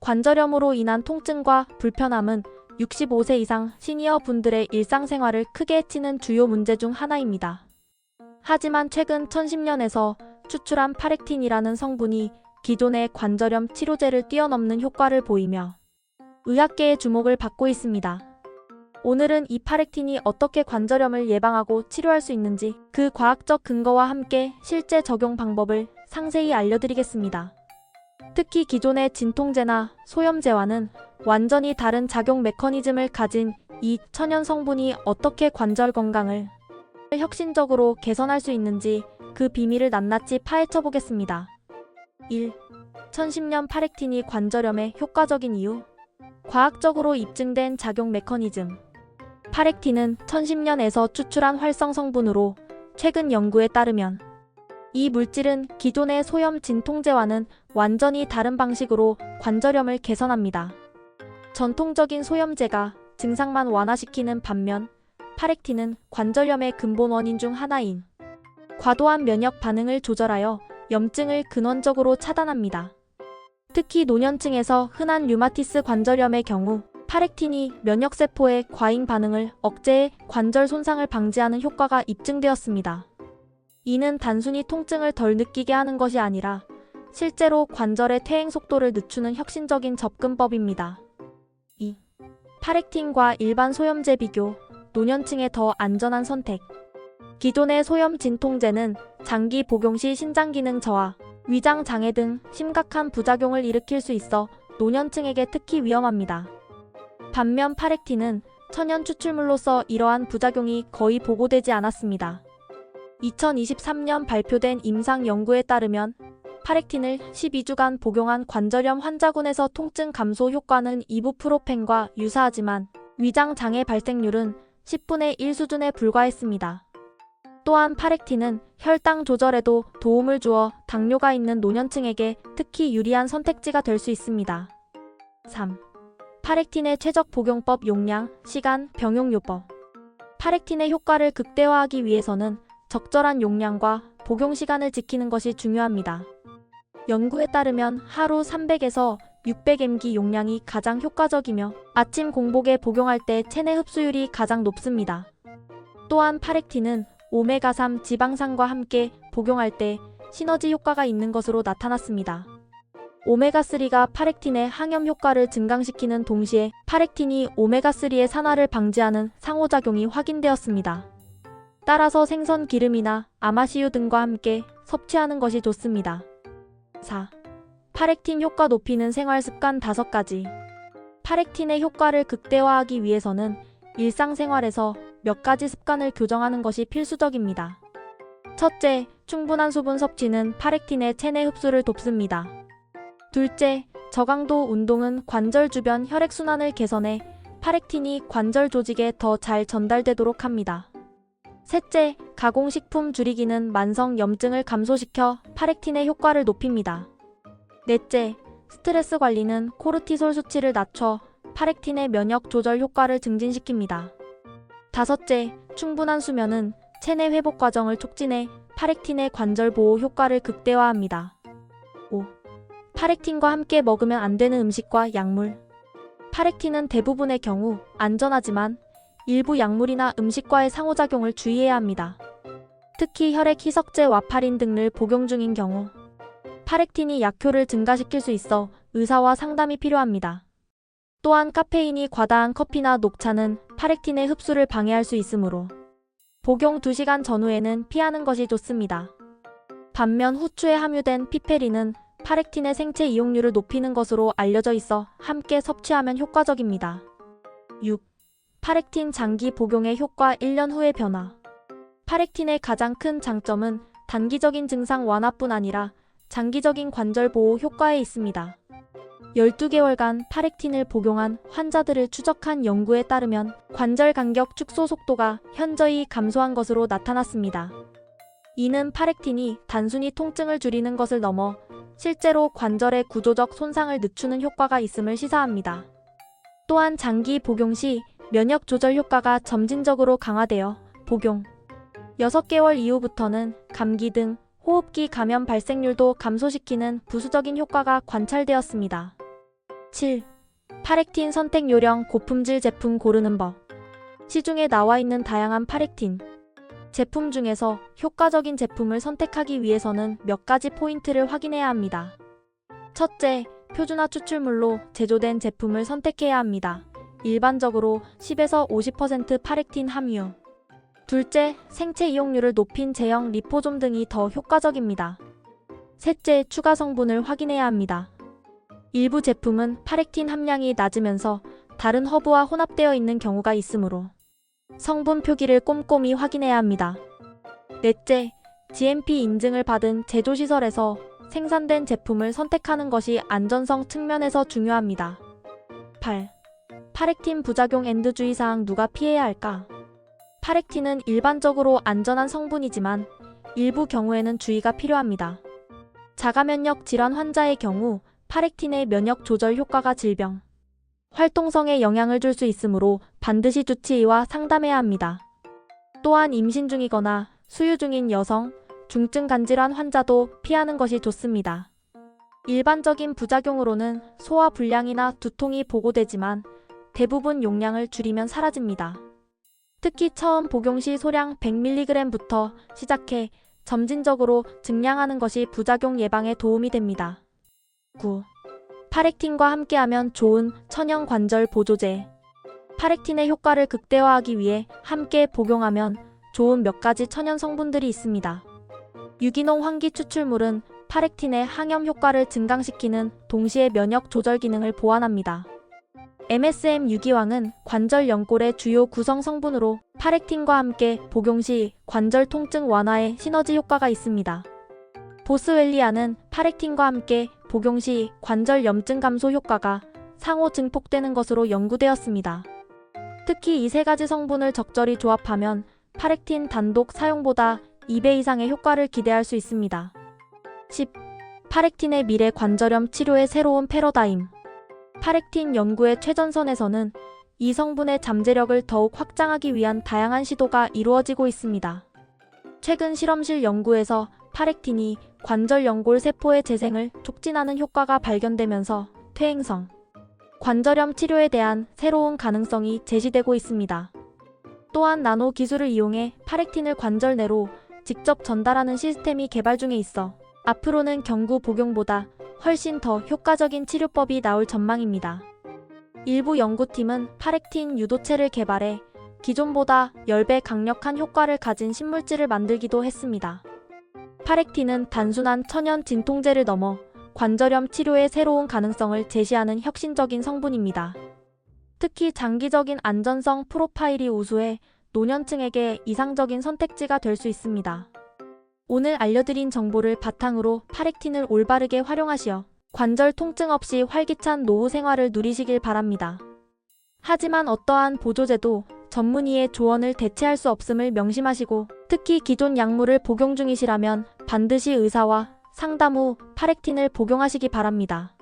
관절염으로 인한 통증과 불편함은 65세 이상 시니어 분들의 일상생활을 크게 해치는 주요 문제 중 하나입니다. 하지만 최근 1010년에서 추출한 파렉틴이라는 성분이 기존의 관절염 치료제를 뛰어넘는 효과를 보이며 의학계의 주목을 받고 있습니다. 오늘은 이 파렉틴이 어떻게 관절염을 예방하고 치료할 수 있는지 그 과학적 근거와 함께 실제 적용 방법을 상세히 알려드리겠습니다. 특히 기존의 진통제나 소염제와는 완전히 다른 작용 메커니즘을 가진 이 천연 성분이 어떻게 관절 건강을 혁신적으로 개선할 수 있는지 그 비밀을 낱낱이 파헤쳐 보겠습니다. 1. 1010년 파렉틴이 관절염에 효과적인 이유. 과학적으로 입증된 작용 메커니즘. 파렉틴은 1010년에서 추출한 활성 성분으로 최근 연구에 따르면 이 물질은 기존의 소염 진통제와는 완전히 다른 방식으로 관절염을 개선합니다. 전통적인 소염제가 증상만 완화시키는 반면 파렉틴은 관절염의 근본 원인 중 하나인 과도한 면역 반응을 조절하여 염증을 근원적으로 차단합니다. 특히 노년층에서 흔한 류마티스 관절염의 경우 파렉틴이 면역세포의 과잉 반응을 억제해 관절 손상을 방지하는 효과가 입증되었습니다. 이는 단순히 통증을 덜 느끼게 하는 것이 아니라 실제로 관절의 퇴행 속도를 늦추는 혁신적인 접근법입니다. 2. 파렉틴과 일반 소염제 비교. 노년층에 더 안전한 선택. 기존의 소염 진통제는 장기 복용 시 신장 기능 저하, 위장 장애 등 심각한 부작용을 일으킬 수 있어 노년층에게 특히 위험합니다. 반면 파렉틴은 천연 추출물로서 이러한 부작용이 거의 보고되지 않았습니다. 2023년 발표된 임상 연구에 따르면 파렉틴을 12주간 복용한 관절염 환자군에서 통증 감소 효과는 이부프로펜과 유사하지만 위장 장애 발생률은 10분의 1 수준에 불과했습니다. 또한 파렉틴은 혈당 조절에도 도움을 주어 당뇨가 있는 노년층에게 특히 유리한 선택지가 될 수 있습니다. 3. 파렉틴의 최적 복용법. 용량, 시간, 병용요법. 파렉틴의 효과를 극대화하기 위해서는 적절한 용량과 복용 시간을 지키는 것이 중요합니다. 연구에 따르면 하루 300에서 600mg 용량이 가장 효과적이며 아침 공복에 복용할 때 체내 흡수율이 가장 높습니다. 또한 파렉틴은 오메가3 지방산과 함께 복용할 때 시너지 효과가 있는 것으로 나타났습니다. 오메가3가 파렉틴의 항염 효과를 증강시키는 동시에 파렉틴이 오메가3의 산화를 방지하는 상호작용이 확인되었습니다. 따라서 생선 기름이나 아마시유 등과 함께 섭취하는 것이 좋습니다. 4. 파렉틴 효과 높이는 생활습관 5가지. 파렉틴의 효과를 극대화하기 위해서는 일상생활에서 몇 가지 습관을 교정하는 것이 필수적입니다. 첫째, 충분한 수분 섭취는 파렉틴의 체내 흡수를 돕습니다. 둘째, 저강도 운동은 관절 주변 혈액순환을 개선해 파렉틴이 관절 조직에 더 잘 전달되도록 합니다. 셋째, 가공식품 줄이기는 만성 염증을 감소시켜 파렉틴의 효과를 높입니다. 넷째, 스트레스 관리는 코르티솔 수치를 낮춰 파렉틴의 면역 조절 효과를 증진시킵니다. 다섯째, 충분한 수면은 체내 회복 과정을 촉진해 파렉틴의 관절 보호 효과를 극대화합니다. 5. 파렉틴과 함께 먹으면 안 되는 음식과 약물. 파렉틴은 대부분의 경우 안전하지만 일부 약물이나 음식과의 상호작용을 주의해야 합니다. 특히 혈액 희석제 와파린 등을 복용 중인 경우 파렉틴이 약효를 증가시킬 수 있어 의사와 상담이 필요합니다. 또한 카페인이 과다한 커피나 녹차는 파렉틴의 흡수를 방해할 수 있으므로 복용 2시간 전후에는 피하는 것이 좋습니다. 반면 후추에 함유된 피페린은 파렉틴의 생체 이용률을 높이는 것으로 알려져 있어 함께 섭취하면 효과적입니다. 6. 파렉틴 장기 복용의 효과. 1년 후의 변화. 파렉틴의 가장 큰 장점은 단기적인 증상 완화뿐 아니라 장기적인 관절 보호 효과에 있습니다. 12개월간 파렉틴을 복용한 환자들을 추적한 연구에 따르면 관절 간격 축소 속도가 현저히 감소한 것으로 나타났습니다. 이는 파렉틴이 단순히 통증을 줄이는 것을 넘어 실제로 관절의 구조적 손상을 늦추는 효과가 있음을 시사합니다. 또한 장기 복용 시 면역 조절 효과가 점진적으로 강화되어 복용 6개월 이후부터는 감기 등 호흡기 감염 발생률도 감소시키는 부수적인 효과가 관찰되었습니다. 7. 파렉틴 선택 요령 고품질 제품 고르는 법. 시중에 나와 있는 다양한 파렉틴 제품 중에서 효과적인 제품을 선택하기 위해서는 몇 가지 포인트를 확인해야 합니다. 첫째, 표준화 추출물로 제조된 제품을 선택해야 합니다. 일반적으로 10에서 50% 파렉틴 함유. 둘째, 생체 이용률을 높인 제형 리포솜 등이 더 효과적입니다. 셋째, 추가 성분을 확인해야 합니다. 일부 제품은 파렉틴 함량이 낮으면서 다른 허브와 혼합되어 있는 경우가 있으므로 성분 표기를 꼼꼼히 확인해야 합니다. 넷째, GMP 인증을 받은 제조시설에서 생산된 제품을 선택하는 것이 안전성 측면에서 중요합니다. 8. 파렉틴 부작용 앤드 주의사항 누가 피해야 할까? 파렉틴은 일반적으로 안전한 성분이지만 일부 경우에는 주의가 필요합니다. 자가면역 질환 환자의 경우 파렉틴의 면역 조절 효과가 질병, 활동성에 영향을 줄 수 있으므로 반드시 주치의와 상담해야 합니다. 또한 임신 중이거나 수유 중인 여성, 중증 간질환 환자도 피하는 것이 좋습니다. 일반적인 부작용으로는 소화 불량이나 두통이 보고되지만 대부분 용량을 줄이면 사라집니다. 특히 처음 복용 시 소량 100mg부터 시작해 점진적으로 증량하는 것이 부작용 예방에 도움이 됩니다. 9. 파렉틴과 함께하면 좋은 천연 관절 보조제. 파렉틴의 효과를 극대화하기 위해 함께 복용하면 좋은 몇 가지 천연 성분들이 있습니다. 유기농 환기 추출물은 파렉틴의 항염 효과를 증강시키는 동시에 면역 조절 기능을 보완합니다. MSM 유기황은 관절 연골의 주요 구성 성분으로 파렉틴과 함께 복용 시 관절 통증 완화에 시너지 효과가 있습니다. 보스웰리아는 파렉틴과 함께 복용 시 관절 염증 감소 효과가 상호 증폭되는 것으로 연구되었습니다. 특히 이 세 가지 성분을 적절히 조합하면 파렉틴 단독 사용보다 2배 이상의 효과를 기대할 수 있습니다. 10. 파렉틴의 미래 관절염 치료의 새로운 패러다임. 파렉틴 연구의 최전선에서는 이 성분의 잠재력을 더욱 확장하기 위한 다양한 시도가 이루어지고 있습니다. 최근 실험실 연구에서 파렉틴이 관절 연골 세포의 재생을 촉진하는 효과가 발견되면서 퇴행성 관절염 치료에 대한 새로운 가능성이 제시되고 있습니다. 또한 나노 기술을 이용해 파렉틴을 관절 내로 직접 전달하는 시스템이 개발 중에 있어 앞으로는 경구 복용보다 훨씬 더 효과적인 치료법이 나올 전망입니다. 일부 연구팀은 파렉틴 유도체를 개발해 기존보다 10배 강력한 효과를 가진 신물질을 만들기도 했습니다. 파렉틴은 단순한 천연 진통제를 넘어 관절염 치료의 새로운 가능성을 제시하는 혁신적인 성분입니다. 특히 장기적인 안전성 프로파일이 우수해 노년층에게 이상적인 선택지가 될 수 있습니다. 오늘 알려드린 정보를 바탕으로 파렉틴을 올바르게 활용하시어 관절 통증 없이 활기찬 노후 생활을 누리시길 바랍니다. 하지만 어떠한 보조제도 전문의의 조언을 대체할 수 없음을 명심하시고 특히 기존 약물을 복용 중이시라면 반드시 의사와 상담 후 파렉틴을 복용하시기 바랍니다.